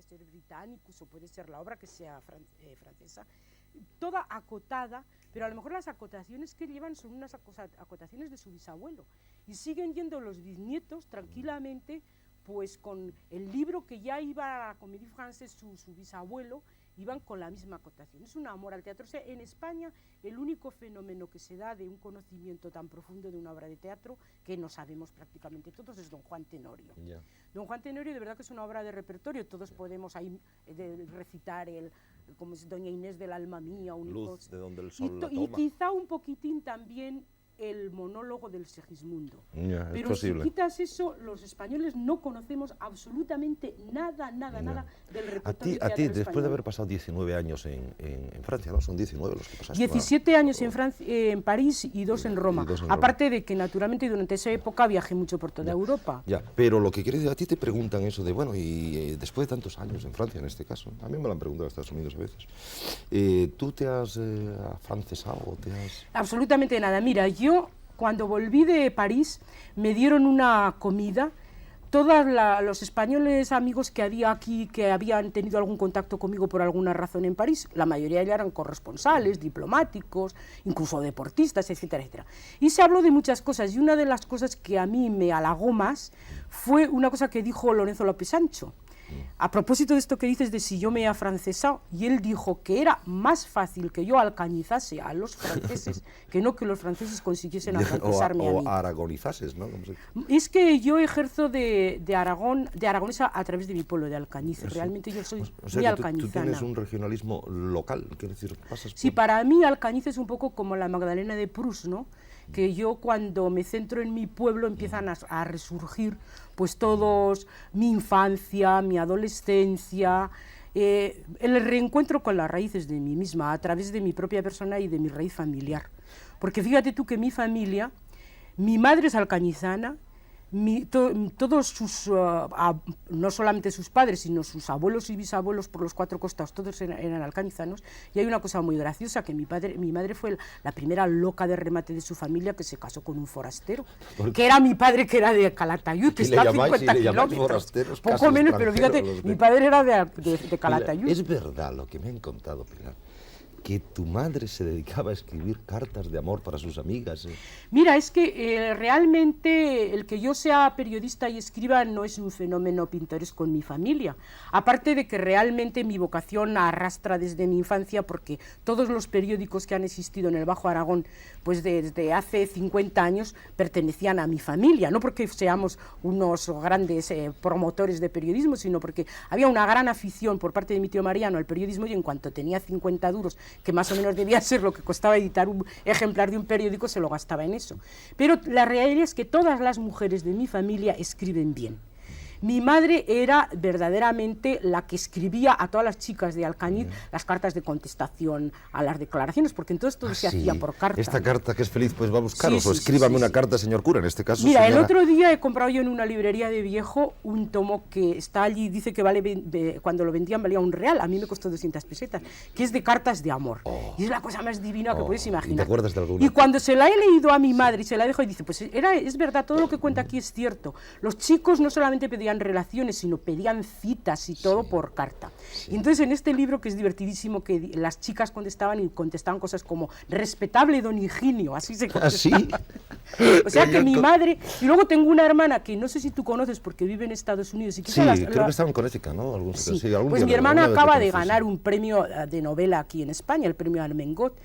ser Britannicus o puede ser la obra que sea francesa, toda acotada, pero a lo mejor las acotaciones que llevan son unas acotaciones de su bisabuelo, y siguen yendo los bisnietos tranquilamente, pues con el libro que ya iba a Comédie Française su bisabuelo, iban con la misma acotación. Es un amor al teatro. O sea, en España el único fenómeno que se da de un conocimiento tan profundo de una obra de teatro, que no sabemos prácticamente todos, es Don Juan Tenorio. Yeah. Don Juan Tenorio de verdad que es una obra de repertorio, todos podemos ahí recitar como es Doña Inés del alma mía, Luz de donde el sol la toma. Y quizá un poquitín también el monólogo del Segismundo. Yeah, pero si quitas eso, los españoles no conocemos absolutamente nada del repertorio a ti después de haber pasado 19 años en Francia, ¿no? Son 19 los que pasaste. 17 años en París y 2 en Roma. Aparte de que naturalmente durante esa época viajé mucho por toda Europa. Ya, pero lo que quiere decir, a ti te preguntan eso de, bueno, y después de tantos años en Francia en este caso, a mí me lo han preguntado en Estados Unidos a veces, ¿tú te has afrancesado? Absolutamente nada. Mira, yo cuando volví de París me dieron una comida. Todos los españoles amigos que había aquí, que habían tenido algún contacto conmigo por alguna razón en París, la mayoría ya eran corresponsales, diplomáticos, incluso deportistas, etcétera, etcétera. Y se habló de muchas cosas, y una de las cosas que a mí me halagó más fue una cosa que dijo Lorenzo López Sancho. A propósito de esto que dices de si yo me he afrancesado, y él dijo que era más fácil que yo alcañizase a los franceses que no que los franceses consiguiesen afrancesarme a mí. O aragonizases, ¿no? Es que yo ejerzo de aragonesa a través de mi pueblo de Alcañices. Realmente yo soy muy alcañizana. Tú tienes un regionalismo local, quiero decir, pasas por... Sí, para mí Alcañiz es un poco como la Magdalena de Proust, ¿no? Que yo cuando me centro en mi pueblo empiezan a resurgir pues todos, mi infancia, mi adolescencia, el reencuentro con las raíces de mí misma a través de mi propia persona y de mi raíz familiar. Porque fíjate tú que mi familia, mi madre es alcañizana, todos sus, no solamente sus padres, sino sus abuelos y bisabuelos por los 4 costados, todos eran alcañizanos, y hay una cosa muy graciosa, que mi madre fue la primera loca de remate de su familia que se casó con un forastero, que era mi padre, que era de Calatayud, que está a 50 kilómetros, poco menos, pero fíjate, mi padre era de Calatayud. Es verdad lo que me han contado, Pilar, que tu madre se dedicaba a escribir cartas de amor para sus amigas. Mira, es que realmente el que yo sea periodista y escriba no es un fenómeno pintoresco en mi familia, aparte de que realmente mi vocación arrastra desde mi infancia, porque todos los periódicos que han existido en el Bajo Aragón, pues desde hace 50 años pertenecían a mi familia, no porque seamos unos grandes promotores de periodismo, sino porque había una gran afición por parte de mi tío Mariano al periodismo, y en cuanto tenía 50 duros, que más o menos debía ser lo que costaba editar un ejemplar de un periódico, se lo gastaba en eso. Pero la realidad es que todas las mujeres de mi familia escriben bien. Mi madre era verdaderamente la que escribía a todas las chicas de Alcañiz las cartas de contestación a las declaraciones, porque entonces todo se hacía por carta. Esta carta que es feliz, pues va a buscaros, o escríbame una carta, señor cura, en este caso. Mira, señora... el otro día he comprado yo en una librería de viejo un tomo que está allí, dice que vale, cuando lo vendían valía £1, a mí me costó 200 pesetas, que es de cartas de amor. Y es la cosa más divina que puedes imaginar. ¿Y te acuerdas de alguna? Y cuando se la he leído a mi madre y se la dejo, y dice, pues es verdad, todo lo que cuenta aquí es cierto. Los chicos no solamente pedían relaciones, sino pedían citas y todo por carta. Y entonces en este libro, que es divertidísimo, que las chicas contestaban y contestaban cosas como respetable don Higinio, así se contestaba. O sea que mi madre, y luego tengo una hermana que no sé si tú conoces porque vive en Estados Unidos. Y creo que estaba en Connecticut, ¿no? Pues mi hermana acaba de ganar un premio de novela aquí en España, el premio Armengot,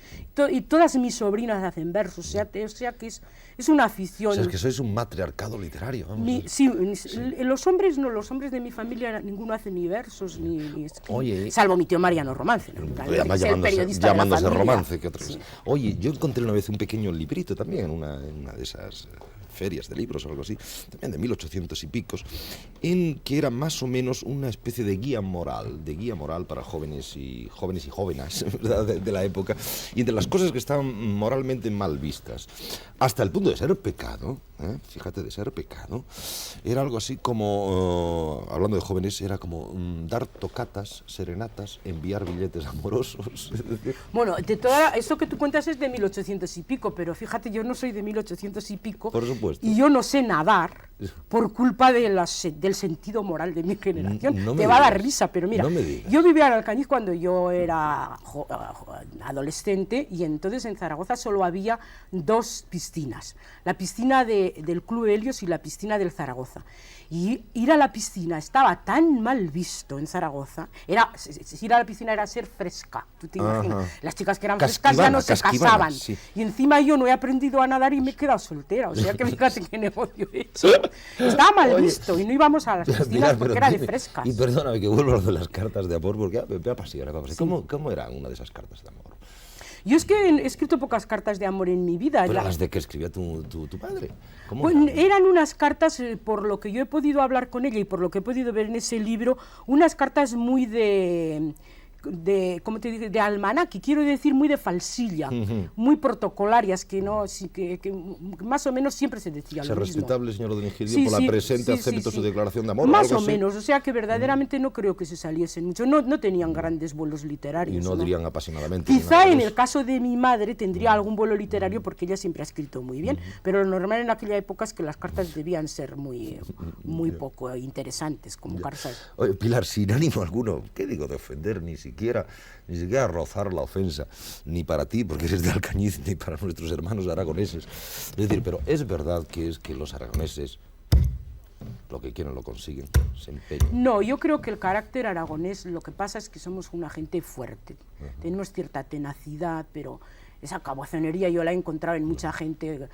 y todas mis sobrinas hacen versos, o sea que es una afición. O sea, es que sois un matriarcado literario. Los hombres no, los hombres de mi familia ninguno hace ni versos ni salvo mi tío Mariano Romance, ¿no? Llamándose Romance, que otra cosa. Oye, yo encontré una vez un pequeño librito también en una de esas ferias de libros o algo así, también de 1800 y picos, en que era más o menos una especie de guía moral para jóvenes y jóvenes, ¿verdad? De la época, y entre las cosas que estaban moralmente mal vistas, hasta el punto de ser pecado, fíjate, de ser pecado, era algo así como, hablando de jóvenes, era como dar tocatas, serenatas, enviar billetes amorosos. Bueno, eso que tú cuentas es de 1800 y pico, pero fíjate, yo no soy de 1800 y pico, supuesto. Y yo no sé nadar por culpa de del sentido moral de mi generación. No te va a dar risa, pero mira, yo vivía en Alcañiz cuando yo era adolescente, y entonces en Zaragoza solo había 2 piscinas, la piscina del Club Helios y la piscina del Zaragoza. Y ir a la piscina estaba tan mal visto en Zaragoza, ir a la piscina era ser fresca, tú te imaginas. Las chicas que eran frescas ya no se casaban. Sí. Y encima yo no he aprendido a nadar y me he quedado soltera, o sea que fíjate qué negocio he hecho. Estaba mal visto y no íbamos a las piscinas porque era de frescas. Y perdóname que vuelvo a lo de las cartas de amor, porque me apasiona. ¿Cómo era una de esas cartas de amor? Yo es que he escrito pocas cartas de amor en mi vida. ¿Pero las de que escribía tu padre? Pues eran unas cartas, por lo que yo he podido hablar con ella y por lo que he podido ver en ese libro, unas cartas muy de ¿cómo te digo?, de almanaque, quiero decir, muy de falsilla, muy protocolarias, que más o menos siempre se decía lo mismo. Respetable, señor O'Donoghue, por la presente acepto su declaración de amor. Más o menos, o sea que verdaderamente no creo que se saliesen mucho, no tenían grandes vuelos literarios. Y no dirían apasionadamente. Quizá en el caso de mi madre tendría algún vuelo literario porque ella siempre ha escrito muy bien, pero lo normal en aquella época es que las cartas debían ser muy poco interesantes como cartas. Oye, Pilar, sin ánimo alguno, ¿qué digo de ofender? Ni siquiera rozar la ofensa, ni para ti, porque eres de Alcañiz, ni para nuestros hermanos aragoneses. Es decir, pero es verdad que los aragoneses lo que quieren lo consiguen, se empeñan. No, yo creo que el carácter aragonés, lo que pasa es que somos una gente fuerte, tenemos cierta tenacidad, pero esa cabezonería yo la he encontrado en mucha gente,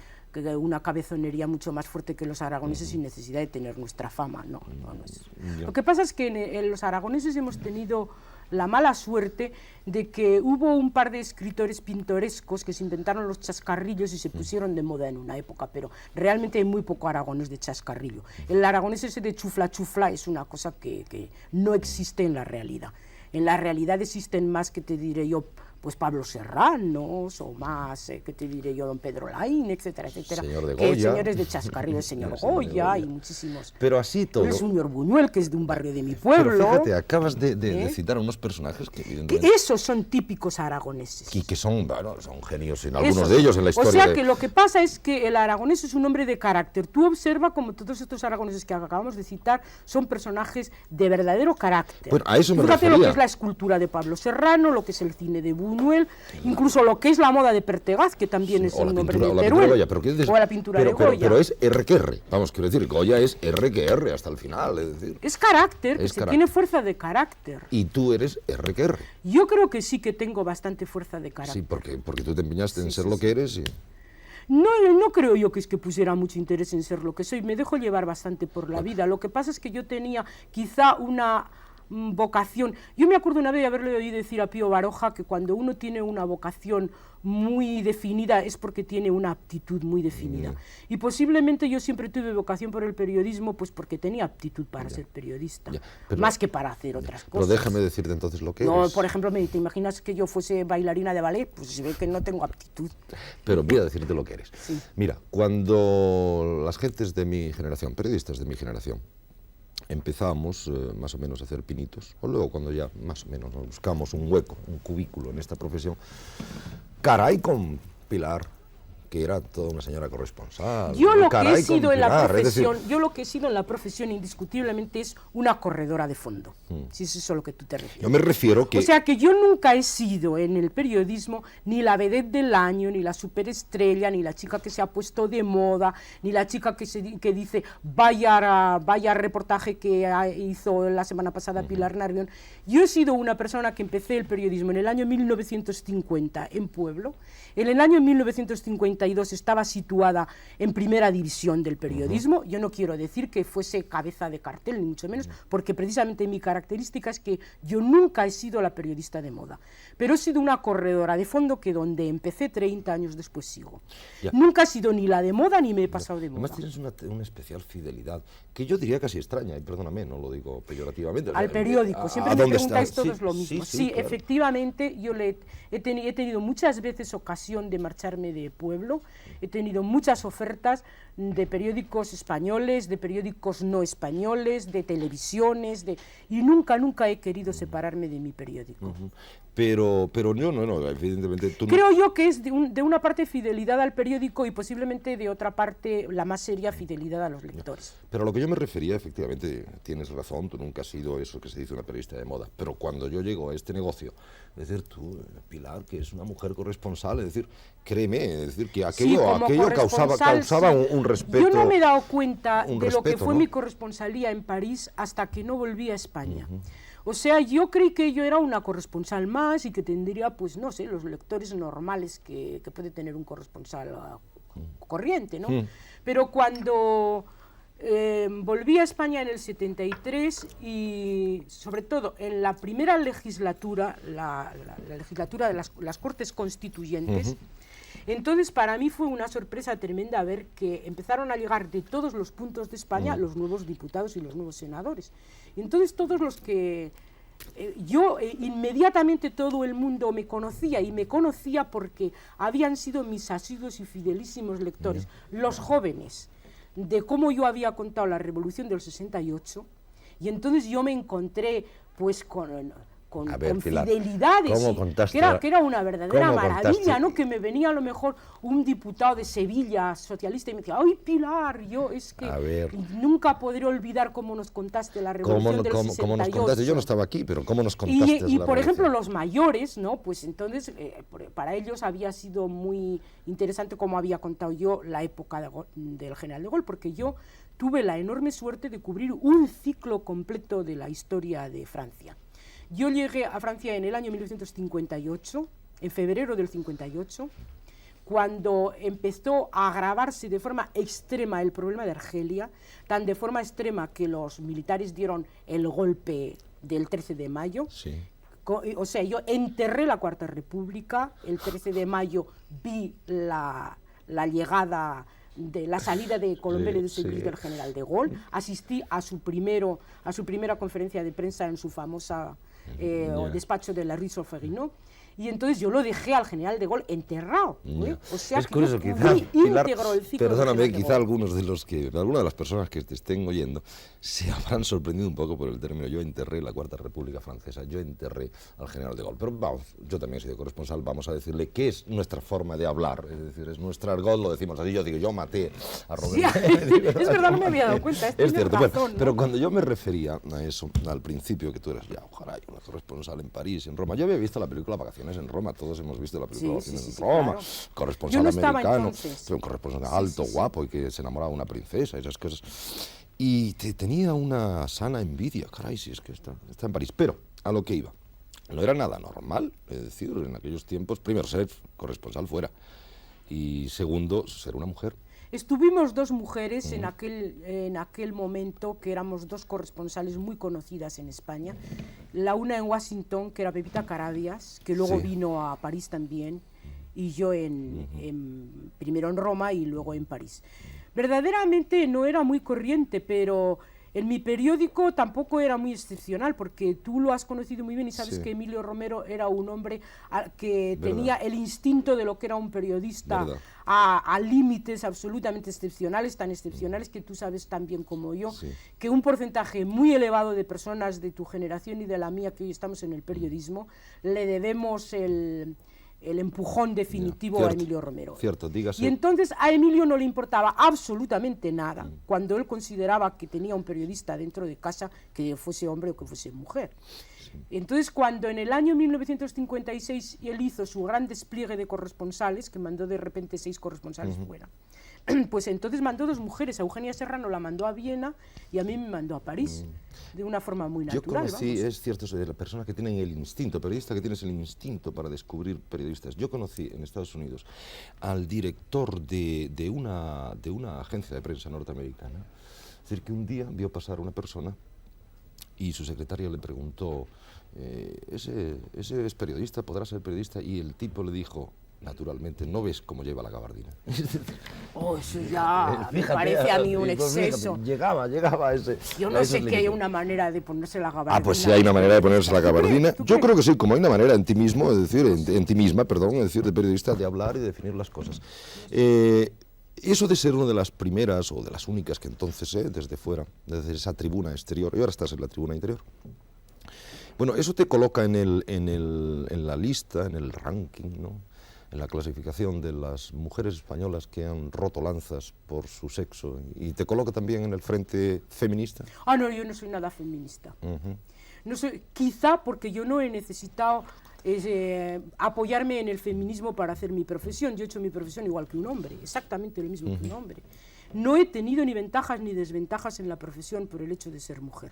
una cabezonería mucho más fuerte que los aragoneses sin necesidad de tener nuestra fama. No es. Lo que pasa es que en los aragoneses hemos tenido la mala suerte de que hubo un par de escritores pintorescos que se inventaron los chascarrillos y se pusieron de moda en una época, pero realmente hay muy poco aragonés de chascarrillo. El aragonés ese de chufla chufla es una cosa que no existe en la realidad. En la realidad existen más, que te diré yo, pues Pablo Serrano, o más, que te diré yo, don Pedro Laín, etcétera, etcétera. Señor de Goya. Señores de chascarrillo, el señor Goya y muchísimos. Pero así todo. El señor Buñuel, que es de un barrio de mi pueblo. Pero fíjate, acabas de citar a unos personajes que evidentemente... esos son típicos aragoneses. Y que son genios en algunos de ellos en la historia. O sea que lo que pasa es que el aragonés es un hombre de carácter. Tú observa como todos estos aragoneses que acabamos de citar son personajes de verdadero carácter. Bueno, a eso me Fíjate refería. Lo que es la escultura de Pablo Serrano, lo que es el cine de Buñuel, incluso lo que es la moda de Pertegaz, que también es un nombre de Teruel. O la pintura de Goya. Pero es R que R. Vamos, quiero decir, Goya es R que R hasta el final. Es decir, es carácter, tiene fuerza de carácter. Y tú eres R que R. Yo creo que sí que tengo bastante fuerza de carácter. Sí, porque tú te empeñaste en ser lo que eres. No creo yo que pusiera mucho interés en ser lo que soy. Me dejo llevar bastante por la vida. Lo que pasa es que yo tenía quizá una vocación. Yo me acuerdo una vez de haberle oído decir a Pío Baroja que cuando uno tiene una vocación muy definida es porque tiene una aptitud muy definida. Y posiblemente yo siempre tuve vocación por el periodismo pues porque tenía aptitud para ser periodista, más que para hacer otras cosas. Pero déjame decirte entonces lo que eres. No, por ejemplo, ¿te imaginas que yo fuese bailarina de ballet? Pues se ve que no tengo aptitud. Pero voy a decirte lo que eres. Sí. Mira, cuando las gentes de mi generación, periodistas de mi generación, empezábamos más o menos a hacer pinitos, o luego cuando ya más o menos nos buscamos un hueco, un cubículo en esta profesión, caray con Pilar, que era toda una señora corresponsal. Yo lo que he sido en la profesión, indiscutiblemente es una corredora de fondo. Si es eso a lo que tú te refieres. Yo me refiero que... O sea que yo nunca he sido en el periodismo ni la vedette del año, ni la superestrella, ni la chica que se ha puesto de moda, ni la chica que dice vaya reportaje que hizo la semana pasada Pilar Narvión. Yo he sido una persona que empecé el periodismo en el año 1950 en Pueblo. En el año 1952 estaba situada en primera división del periodismo. Yo no quiero decir que fuese cabeza de cartel, ni mucho menos, porque precisamente mi característica es que yo nunca he sido la periodista de moda, pero he sido una corredora de fondo que donde empecé 30 años después sigo. Ya. Nunca he sido ni la de moda ni me he pasado de moda. Además tienes una especial fidelidad, que yo diría casi extraña, y perdóname, no lo digo peyorativamente. Al periódico, siempre me preguntáis todos lo mismo. Sí, claro. Efectivamente, yo he tenido muchas veces ocasión de marcharme de pueblo, he tenido muchas ofertas de periódicos españoles, de periódicos no españoles, de televisiones, y nunca he querido separarme de mi periódico. Pero no, evidentemente tú no... Creo yo que es de una parte fidelidad al periódico y posiblemente de otra parte la más seria fidelidad a los lectores. Pero a lo que yo me refería, efectivamente, tienes razón, tú nunca has sido eso que se dice una periodista de moda, pero cuando yo llego a este negocio, es decir, tú, Pilar, que es una mujer corresponsal, es decir, créeme, es decir, que aquello causaba un respeto. Yo no me he dado cuenta de lo que fue mi corresponsalía en París hasta que no volví a España. O sea, yo creí que yo era una corresponsal más y que tendría, pues, no sé, los lectores normales que puede tener un corresponsal corriente, ¿no? Pero cuando volví a España en el 73 y, sobre todo, en la primera legislatura, la legislatura de las Cortes Constituyentes, entonces para mí fue una sorpresa tremenda ver que empezaron a llegar de todos los puntos de España los nuevos diputados y los nuevos senadores. Y entonces todos los que... inmediatamente todo el mundo me conocía, y me conocía porque habían sido mis asiduos y fidelísimos lectores, los jóvenes, de cómo yo había contado la Revolución del 68, y entonces yo me encontré pues con Pilar, fidelidades, que era una verdadera maravilla, ¿no? Que me venía a lo mejor un diputado de Sevilla, socialista, y me decía, ¡ay, Pilar! Yo es que nunca podré olvidar cómo nos contaste la Revolución del 68. ¿Cómo nos contaste? Yo no estaba aquí, pero ¿cómo nos contaste y por ejemplo, los mayores, ¿no? Pues entonces, para ellos había sido muy interesante cómo había contado yo la época del general de Gaulle, porque yo tuve la enorme suerte de cubrir un ciclo completo de la historia de Francia. Yo llegué a Francia en el año 1958, en febrero del 58, cuando empezó a agravarse de forma extrema el problema de Argelia, tan de forma extrema que los militares dieron el golpe del 13 de mayo. Sí. O sea, yo enterré la Cuarta República, el 13 de mayo vi la llegada de la salida de Colombel y de Seville del general de Gaulle, asistí a su primera conferencia de prensa en su famosa despacho de la Rue Solferino, y entonces yo lo dejé al general de Gaulle enterrado. O sea, es curioso, quizá, íntegro el ciclo. Perdóname, quizá algunas de las personas que te estén oyendo se habrán sorprendido un poco por el término. Yo enterré la Cuarta República Francesa, yo enterré al general de Gaulle. Pero vamos, yo también he sido corresponsal, vamos a decirle que es nuestra forma de hablar, es decir, es nuestro argot, lo decimos así. Yo digo, yo maté a Robert. Sí, es verdad, no me había dado cuenta. Es cierto, razón, bueno, ¿no? pero cuando yo me refería a eso, al principio, que tú eras ya, ojalá, una corresponsal en París, en Roma, yo había visto la película Vacaciones en Roma, todos hemos visto la película Vacaciones en Roma, claro. Corresponsal americano, un corresponsal alto, guapo, y que se enamoraba de una princesa, esas cosas. Y tenía una sana envidia, caray, si es que está en París. Pero a lo que iba, no era nada normal, es decir, en aquellos tiempos, primero, ser corresponsal fuera, y segundo, ser una mujer. Estuvimos dos mujeres en aquel momento, que éramos dos corresponsales muy conocidas en España. La una en Washington, que era Pepita Carabias, que luego vino a París también, y yo primero en Roma y luego en París. Verdaderamente no era muy corriente, pero en mi periódico tampoco era muy excepcional, porque tú lo has conocido muy bien y sabes que Emilio Romero era un hombre que tenía el instinto de lo que era un periodista a límites absolutamente excepcionales, tan excepcionales que tú sabes tan bien como yo, que un porcentaje muy elevado de personas de tu generación y de la mía que hoy estamos en el periodismo, le debemos el empujón definitivo a Emilio Romero. Cierto, dígase. Y entonces a Emilio no le importaba absolutamente nada cuando él consideraba que tenía un periodista dentro de casa, que fuese hombre o que fuese mujer. Entonces, cuando en el año 1956 él hizo su gran despliegue de corresponsales, que mandó de repente 6 corresponsales fuera, pues entonces mandó 2 mujeres. A Eugenia Serrano la mandó a Viena y a mí me mandó a París, de una forma muy natural. Yo conocí, es cierto, de la persona que tienen el instinto, periodista que tienes el instinto para descubrir periodistas. Yo conocí en Estados Unidos al director de una agencia de prensa norteamericana. Es decir, que un día vio pasar una persona y su secretaria le preguntó, ¿ese es periodista? ¿Podrá ser periodista? Y el tipo le dijo, naturalmente, ¿no ves cómo lleva la gabardina? Oh, eso ya me parece a mí un exceso. Fíjate, llegaba a ese. Yo no sé que hay una manera de ponerse la gabardina. Ah, pues sí hay una manera de ponerse la gabardina. Yo creo que sí, como hay una manera en ti mismo, es decir, en ti misma, perdón, es decir, de periodista, de hablar y de definir las cosas. Eso de ser una de las primeras o de las únicas que entonces, desde fuera, desde esa tribuna exterior, y ahora estás en la tribuna interior, Bueno, eso te coloca en la lista, en el ranking, ¿no?, en la clasificación de las mujeres españolas que han roto lanzas por su sexo, y te coloca también en el frente feminista. Ah, no, yo no soy nada feminista. No soy, quizá porque yo no he necesitado apoyarme en el feminismo para hacer mi profesión. Yo he hecho mi profesión igual que un hombre, exactamente lo mismo que un hombre. No he tenido ni ventajas ni desventajas en la profesión por el hecho de ser mujer.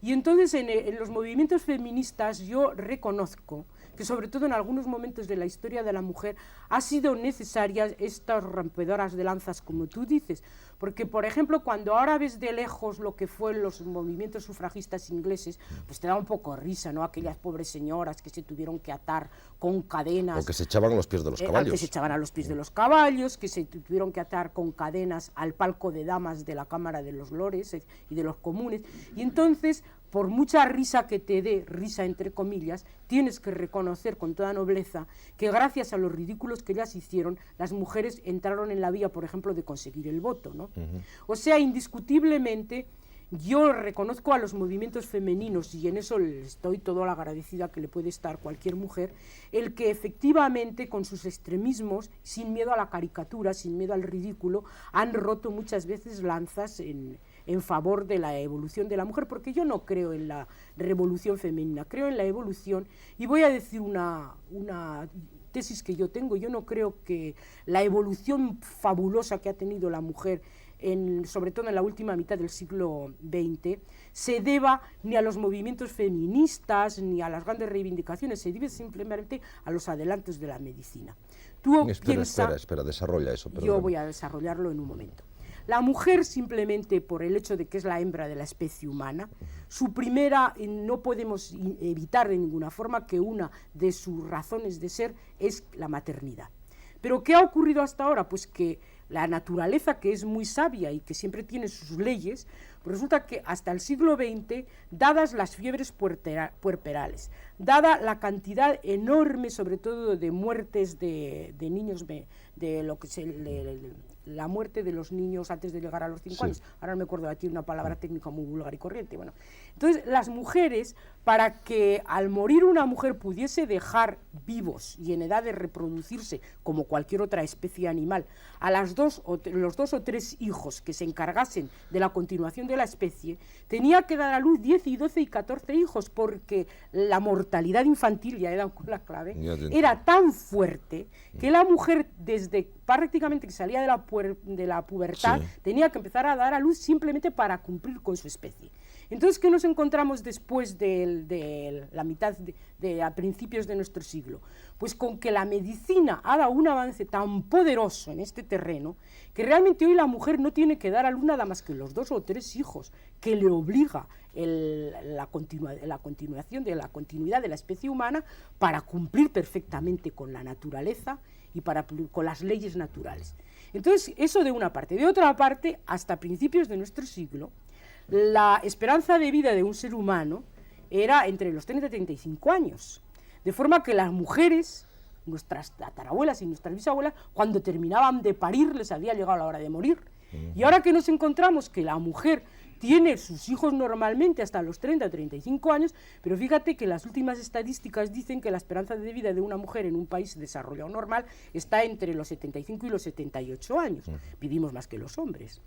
Y entonces en los movimientos feministas yo reconozco que sobre todo en algunos momentos de la historia de la mujer ha sido necesaria estas rompedoras de lanzas, como tú dices, porque por ejemplo cuando ahora ves de lejos lo que fue los movimientos sufragistas ingleses, pues te da un poco risa, ¿no? Aquellas pobres señoras que se tuvieron que atar con cadenas. O que se echaban a los pies de los caballos. Que se echaban a los pies de los caballos, que se tuvieron que atar con cadenas al palco de damas de la Cámara de los Lores y de los Comunes, y entonces, por mucha risa que te dé, risa entre comillas, tienes que reconocer con toda nobleza que gracias a los ridículos que ellas hicieron, las mujeres entraron en la vía, por ejemplo, de conseguir el voto, ¿no? O sea, indiscutiblemente, yo reconozco a los movimientos femeninos, y en eso le estoy todo la agradecida que le puede estar cualquier mujer, el que efectivamente con sus extremismos, sin miedo a la caricatura, sin miedo al ridículo, han roto muchas veces lanzas en favor de la evolución de la mujer, porque yo no creo en la revolución femenina, creo en la evolución, y voy a decir una tesis que yo tengo. Yo no creo que la evolución fabulosa que ha tenido la mujer, sobre todo en la última mitad del siglo XX, se deba ni a los movimientos feministas, ni a las grandes reivindicaciones, se debe simplemente a los adelantos de la medicina. Espera, desarrolla eso. Yo voy a desarrollarlo en un momento. La mujer, simplemente por el hecho de que es la hembra de la especie humana, su primera, no podemos evitar de ninguna forma que una de sus razones de ser es la maternidad. ¿Pero qué ha ocurrido hasta ahora? Pues que la naturaleza, que es muy sabia y que siempre tiene sus leyes, pues resulta que hasta el siglo XX, dadas las fiebres puerperales, dada la cantidad enorme, sobre todo de muertes de niños, de lo que la muerte de los niños antes de llegar a los 5 años, ahora no me acuerdo, aquí una palabra técnica muy vulgar y corriente, bueno, entonces las mujeres, para que al morir una mujer pudiese dejar vivos y en edad de reproducirse como cualquier otra especie animal a los 2 o 3 hijos que se encargasen de la continuación de la especie, tenía que dar a luz 10 y 12 y 14 hijos, porque la mortalidad infantil, ya he dado con la clave, era tan fuerte que la mujer, desde prácticamente que salía de la pubertad, tenía que empezar a dar a luz simplemente para cumplir con su especie. Entonces, ¿qué nos encontramos después de la mitad, a principios de nuestro siglo? Pues con que la medicina ha dado un avance tan poderoso en este terreno, que realmente hoy la mujer no tiene que dar a luz nada más que los 2 o 3 hijos, que le obliga la continuación de la continuidad de la especie humana para cumplir perfectamente con la naturaleza y con las leyes naturales. Entonces, eso de una parte. De otra parte, hasta principios de nuestro siglo, la esperanza de vida de un ser humano era entre los 30 y 35 años. De forma que las mujeres, nuestras tatarabuelas y nuestras bisabuelas, cuando terminaban de parir, les había llegado la hora de morir. Y ahora que nos encontramos que la mujer tiene sus hijos normalmente hasta los 30 o 35 años, pero fíjate que las últimas estadísticas dicen que la esperanza de vida de una mujer en un país desarrollado normal está entre los 75 y los 78 años. Vivimos más que los hombres.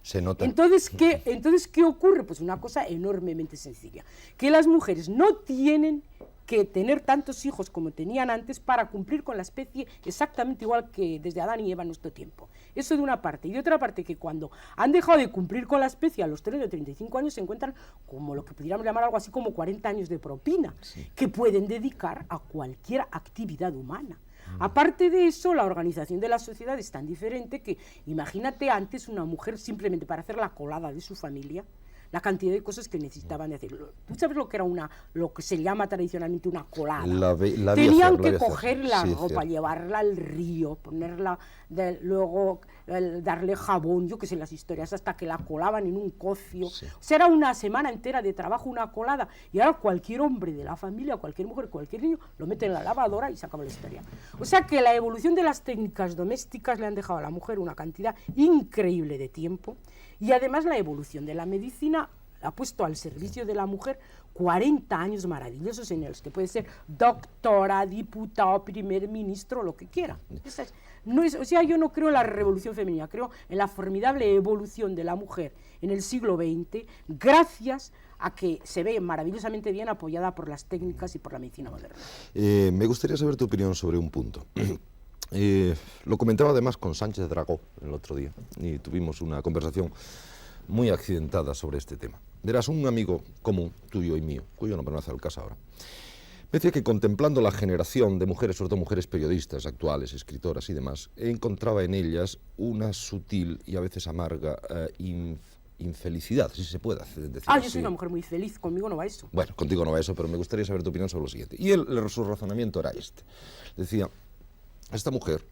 Se nota. Entonces, ¿qué ocurre? Pues una cosa enormemente sencilla, que las mujeres no tienen que tener tantos hijos como tenían antes para cumplir con la especie exactamente igual que desde Adán y Eva en nuestro tiempo. Eso de una parte. Y de otra parte, que cuando han dejado de cumplir con la especie a los 30 o 35 años, se encuentran como lo que pudiéramos llamar algo así como 40 años de propina, que pueden dedicar a cualquier actividad humana. Aparte de eso, la organización de la sociedad es tan diferente que, imagínate antes una mujer simplemente para hacer la colada de su familia, la cantidad de cosas que necesitaban de hacer. ¿Tú sabes lo que era lo que se llama tradicionalmente una colada? Tenían que coger la ropa, llevarla al río, ponerla, luego darle jabón, yo qué sé, las historias, hasta que la colaban en un cocio. O sea, era una semana entera de trabajo, una colada, y ahora cualquier hombre de la familia, cualquier mujer, cualquier niño, lo mete en la lavadora y se acaba la historia. O sea que la evolución de las técnicas domésticas le han dejado a la mujer una cantidad increíble de tiempo, y además la evolución de la medicina ha puesto al servicio de la mujer 40 años maravillosos en los que puede ser doctora, diputado, primer ministro, lo que quiera. O sea, yo no creo en la revolución femenina, creo en la formidable evolución de la mujer en el siglo XX, gracias a que se ve maravillosamente bien apoyada por las técnicas y por la medicina moderna. Me gustaría saber tu opinión sobre un punto. Lo comentaba además con Sánchez Dragó el otro día y tuvimos una conversación muy accidentada sobre este tema. Verás, un amigo común, tuyo y mío, cuyo nombre no hace al caso ahora, me decía que contemplando la generación de mujeres, sobre todo mujeres periodistas actuales, escritoras y demás, encontraba en ellas una sutil y a veces amarga infelicidad, si se puede decir así. Yo soy una mujer muy feliz, conmigo no va eso. Bueno, contigo no va eso, pero me gustaría saber tu opinión sobre lo siguiente. Y su razonamiento era este. Decía, esta mujer,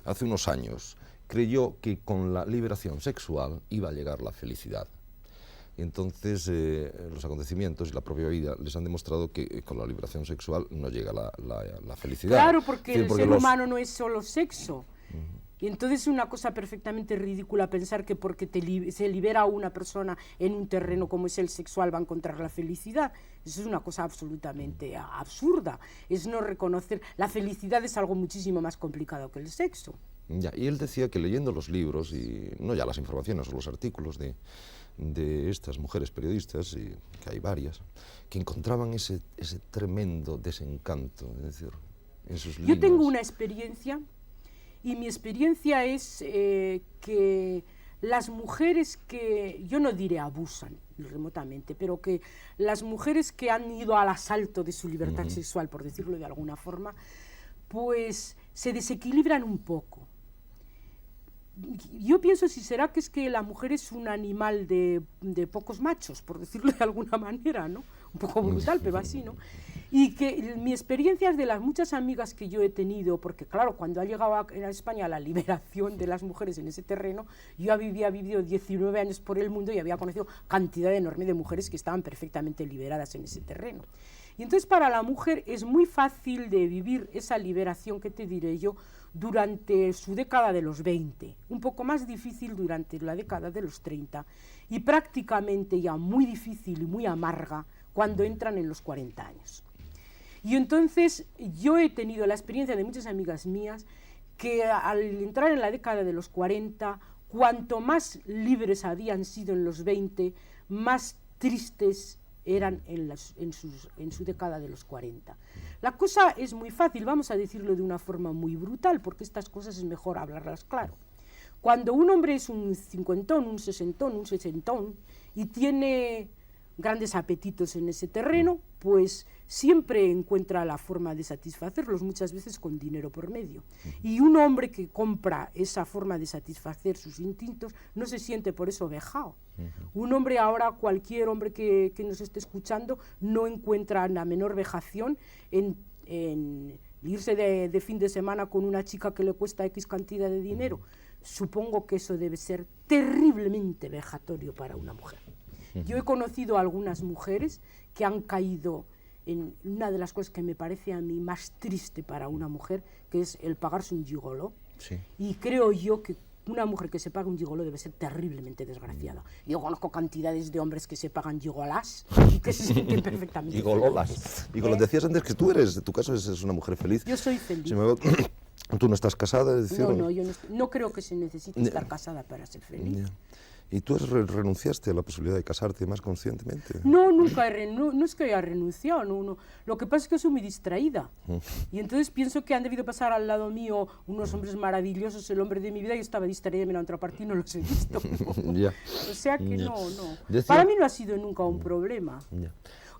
hace unos años, creyó que con la liberación sexual iba a llegar la felicidad. Y entonces los acontecimientos y la propia vida les han demostrado que con la liberación sexual no llega la felicidad. Claro, porque el ser humano no es solo sexo. Y entonces es una cosa perfectamente ridícula pensar que porque se libera a una persona en un terreno como es el sexual va a encontrar la felicidad. Eso es una cosa absolutamente absurda. Es no reconocer... La felicidad es algo muchísimo más complicado que el sexo. Ya, y él decía que leyendo los libros, y no ya las informaciones o los artículos de estas mujeres periodistas, y que hay varias, que encontraban ese tremendo desencanto, es decir, en sus líneas. Yo tengo una experiencia, y mi experiencia es que las mujeres que, yo no diré abusan remotamente, pero que las mujeres que han ido al asalto de su libertad sexual, por decirlo de alguna forma, pues se desequilibran un poco. Yo pienso si será que es que la mujer es un animal de pocos machos, por decirlo de alguna manera, ¿no? Un poco brutal, pero así, ¿no? Y que mi experiencia es de las muchas amigas que yo he tenido, porque claro, cuando ha llegado a España la liberación de las mujeres en ese terreno, yo había vivido 19 años por el mundo y había conocido cantidad enorme de mujeres que estaban perfectamente liberadas en ese terreno. Y entonces para la mujer es muy fácil de vivir esa liberación, que te diré yo, durante su década de los 20, un poco más difícil durante la década de los 30 y prácticamente ya muy difícil y muy amarga cuando entran en los 40 años. Y entonces yo he tenido la experiencia de muchas amigas mías que al entrar en la década de los 40, cuanto más libres habían sido en los 20, más tristes eran en su década de los 40. La cosa es muy fácil, vamos a decirlo de una forma muy brutal, porque estas cosas es mejor hablarlas claro. Cuando un hombre es un cincuentón, un sesentón, un sesentón, y tiene grandes apetitos en ese terreno, pues siempre encuentra la forma de satisfacerlos, muchas veces con dinero por medio. Y un hombre que compra esa forma de satisfacer sus instintos no se siente por eso vejado. Un hombre ahora, cualquier hombre que nos esté escuchando, no encuentra la menor vejación en irse de fin de semana con una chica que le cuesta X cantidad de dinero. Supongo que eso debe ser terriblemente vejatorio para una mujer. Yo he conocido a algunas mujeres que han caído en una de las cosas que me parece a mí más triste para una mujer, que es el pagarse un gigoló. Sí. Y creo yo que una mujer que se paga un gigoló debe ser terriblemente desgraciada. Yo conozco cantidades de hombres que se pagan gigolás y que se sienten perfectamente gigololas. Y como decías antes, que tú eres, en tu caso, es una mujer feliz. Yo soy feliz. ¿Tú no estás casada? Es decir, no, yo no creo que se necesite estar casada para ser feliz. ¿Y tú renunciaste a la posibilidad de casarte más conscientemente? No, nunca no es que haya renunciado, no. Lo que pasa es que soy muy distraída. Y entonces pienso que han debido pasar al lado mío unos hombres maravillosos, el hombre de mi vida, y yo estaba distraída mirando a otra parte y no los he visto. O sea que no. Para mí no ha sido nunca un problema.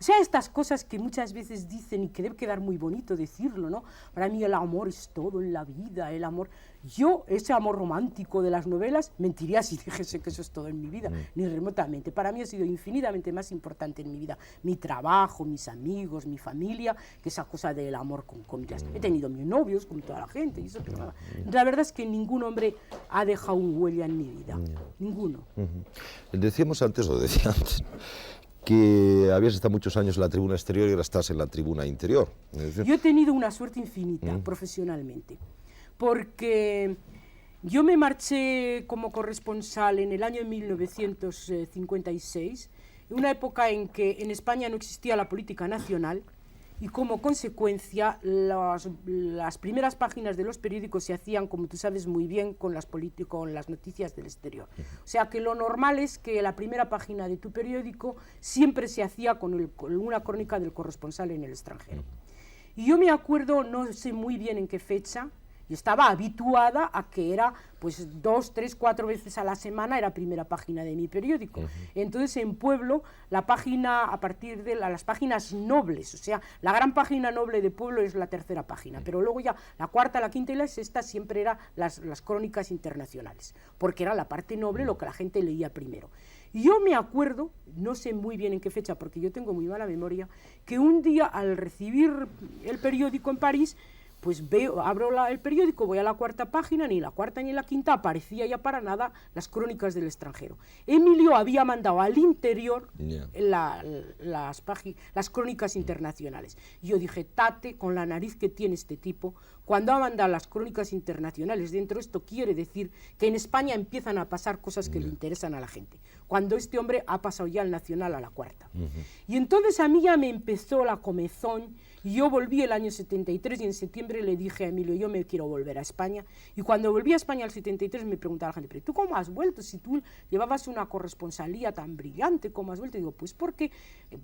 O sea, estas cosas que muchas veces dicen y que debe quedar muy bonito decirlo, ¿no? Para mí el amor es todo en la vida, el amor... Yo, ese amor romántico de las novelas, mentiría si dijese que eso es todo en mi vida, ni remotamente. Para mí ha sido infinitamente más importante en mi vida mi trabajo, mis amigos, mi familia, que esa cosa del amor con comillas. He tenido mis novios, como toda la gente, y eso, pero la verdad es que ningún hombre ha dejado un huella en mi vida, ninguno. Decíamos antes, o decía antes, que habías estado muchos años en la tribuna exterior y ahora estás en la tribuna interior. Es decir... Yo he tenido una suerte infinita profesionalmente, porque yo me marché como corresponsal en el año 1956 una época en que en España no existía la política nacional y como consecuencia las primeras páginas de los periódicos se hacían, como tú sabes muy bien, con las noticias del exterior. O sea que lo normal es que la primera página de tu periódico siempre se hacía con una crónica del corresponsal en el extranjero. Y yo me acuerdo, no sé muy bien en qué fecha, y estaba habituada a que era pues 2, 3, 4 veces a la semana era primera página de mi periódico. Entonces en Pueblo la página, a partir de las páginas nobles, o sea, la gran página noble de Pueblo es la tercera página, pero luego ya la cuarta, la quinta y la sexta siempre eran las crónicas internacionales, porque era la parte noble lo que la gente leía primero. Y yo me acuerdo, no sé muy bien en qué fecha, porque yo tengo muy mala memoria, que un día al recibir el periódico en París, pues abro el periódico, voy a la cuarta página, ni la cuarta ni la quinta aparecía ya para nada las crónicas del extranjero. Emilio había mandado al interior las crónicas internacionales. Yo dije, tate con la nariz que tiene este tipo, cuando ha mandado las crónicas internacionales dentro, esto quiere decir que en España empiezan a pasar cosas que le interesan a la gente, cuando este hombre ha pasado ya el nacional a la cuarta. Y entonces a mí ya me empezó la comezón. Y yo volví el año 73 y en septiembre le dije a Emilio, yo me quiero volver a España. Y cuando volví a España el 73 me preguntaba la gente, pero ¿tú cómo has vuelto? Si tú llevabas una corresponsalía tan brillante, ¿cómo has vuelto? Y digo, pues porque,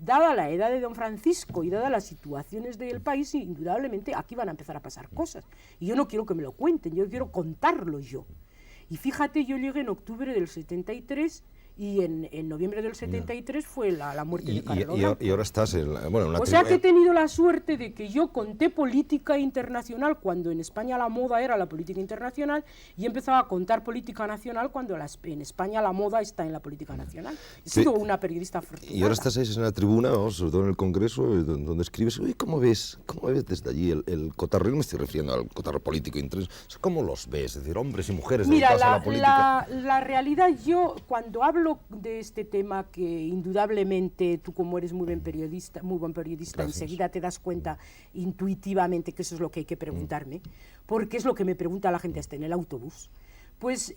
dada la edad de don Francisco y dadas las situaciones del país, indudablemente aquí van a empezar a pasar cosas. Y yo no quiero que me lo cuenten, yo quiero contarlo yo. Y fíjate, yo llegué en octubre del 73 y en noviembre del 73 fue la muerte de Carlos Blanco. Y ahora estás en o sea que he tenido la suerte de que yo conté política internacional cuando en España la moda era la política internacional y empezaba a contar política nacional cuando en España la moda está en la política nacional. He sido una periodista afortunada. Y ahora estás en la tribuna, sobre todo en el Congreso, donde escribes. Uy, ¿cómo ves desde allí el cotarro? No me estoy refiriendo al cotarro político interno. ¿Cómo los ves? Es decir, hombres y mujeres dedicados a la política. La realidad, yo cuando hablo de este tema, que indudablemente tú, como eres muy buen periodista, Gracias. enseguida te das cuenta intuitivamente que eso es lo que hay que preguntarme, porque es lo que me pregunta la gente hasta en el autobús. Pues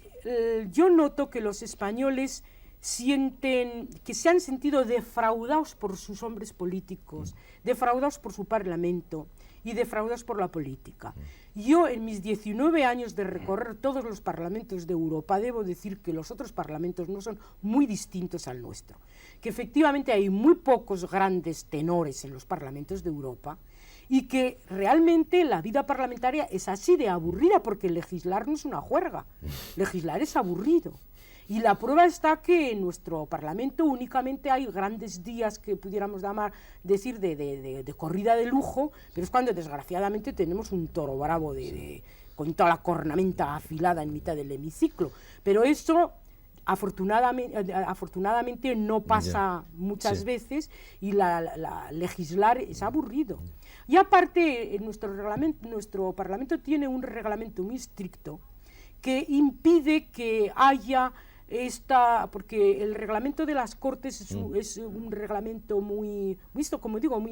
yo noto que los españoles sienten que se han sentido defraudados por sus hombres políticos, defraudados por su parlamento y defraudados por la política. Yo, en mis 19 años de recorrer todos los parlamentos de Europa, debo decir que los otros parlamentos no son muy distintos al nuestro, que efectivamente hay muy pocos grandes tenores en los parlamentos de Europa y que realmente la vida parlamentaria es así de aburrida, porque legislar no es una juerga, legislar es aburrido. Y la prueba está que en nuestro Parlamento únicamente hay grandes días que pudiéramos decir de corrida de lujo, pero es cuando desgraciadamente tenemos un toro bravo con toda la cornamenta afilada en mitad del hemiciclo. Pero eso afortunadamente no pasa muchas veces, y la legislar es aburrido. Y aparte, nuestro Parlamento tiene un reglamento muy estricto que impide que haya porque el reglamento de las Cortes es un reglamento muy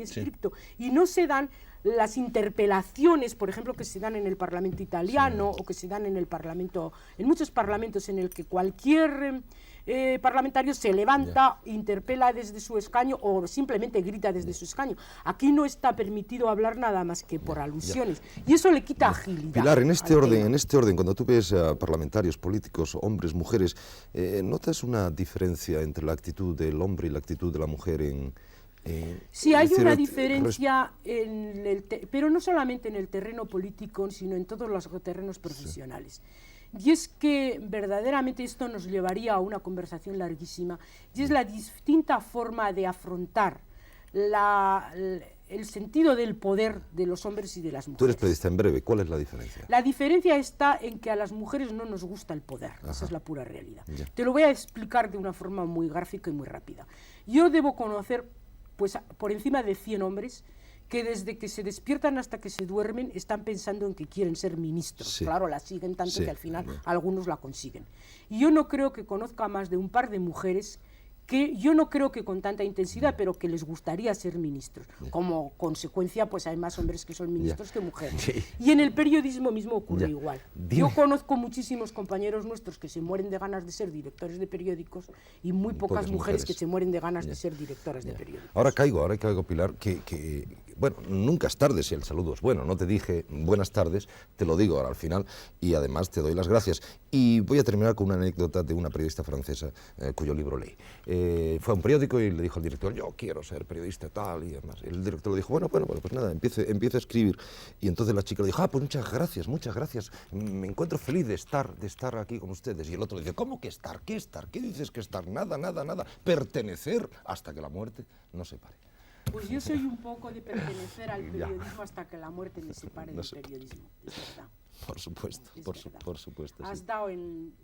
estricto, y no se dan las interpelaciones, por ejemplo, que se dan en el Parlamento italiano, o que se dan en muchos parlamentos en el que cualquier parlamentario se levanta, interpela desde su escaño o simplemente grita desde su escaño. Aquí no está permitido hablar nada más que por alusiones, y eso le quita agilidad. Pilar, en este orden, cuando tú ves a parlamentarios, políticos, hombres, mujeres, ¿notas una diferencia entre la actitud del hombre y la actitud de la mujer sí, hay una diferencia, pero no solamente en el terreno político, sino en todos los terrenos profesionales. Y es que verdaderamente esto nos llevaría a una conversación larguísima, y es la distinta forma de afrontar el sentido del poder de los hombres y de las mujeres. Tú eres periodista, en breve, ¿cuál es la diferencia? La diferencia está en que a las mujeres no nos gusta el poder. Esa es la pura realidad. Te lo voy a explicar de una forma muy gráfica y muy rápida. Yo debo conocer, pues, por encima de 100 hombres que desde que se despiertan hasta que se duermen están pensando en que quieren ser ministros. Sí. Claro, la siguen tanto que al final algunos la consiguen. Y yo no creo que conozca más de un par de mujeres que yo no creo que con tanta intensidad, pero que les gustaría ser ministros. Como consecuencia, pues hay más hombres que son ministros que mujeres. Sí. Y en el periodismo mismo ocurre Ya. igual. Dime. Yo conozco muchísimos compañeros nuestros que se mueren de ganas de ser directores de periódicos y muy pocas mujeres que se mueren de ganas de ser directoras de periódicos. Ahora caigo, Pilar, bueno, nunca es tarde si el saludo es bueno. No te dije buenas tardes, te lo digo ahora al final y además te doy las gracias. Y voy a terminar con una anécdota de una periodista francesa cuyo libro leí. Fue a un periódico y le dijo al director, yo quiero ser periodista tal y demás. El director le dijo, bueno, pues nada, empiece a escribir. Y entonces la chica le dijo, pues muchas gracias, me encuentro feliz de estar aquí con ustedes. Y el otro le dice, ¿cómo que estar? ¿Qué estar? ¿Qué dices que estar? Nada, pertenecer hasta que la muerte nos separe. Pues yo soy un poco de pertenecer al periodismo hasta que la muerte me separe del periodismo, es verdad. Por supuesto, por supuesto. Has dado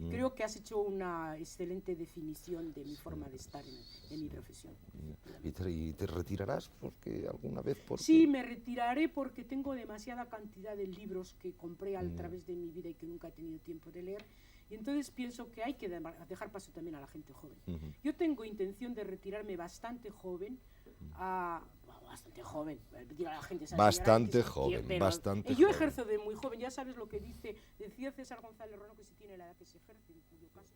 creo que has hecho una excelente definición de mi forma de estar en mi profesión. ¿Y te retirarás porque alguna vez? Sí, me retiraré porque tengo demasiada cantidad de libros que compré a través de mi vida y que nunca he tenido tiempo de leer. Y entonces pienso que hay que dejar paso también a la gente joven. Yo tengo intención de retirarme bastante joven, bastante joven, la gente sabe bastante joven, bastante yo joven. ejerzo de muy joven, ya sabes lo que decía César González Rono, que se tiene la edad que se ejerce, en cuyo caso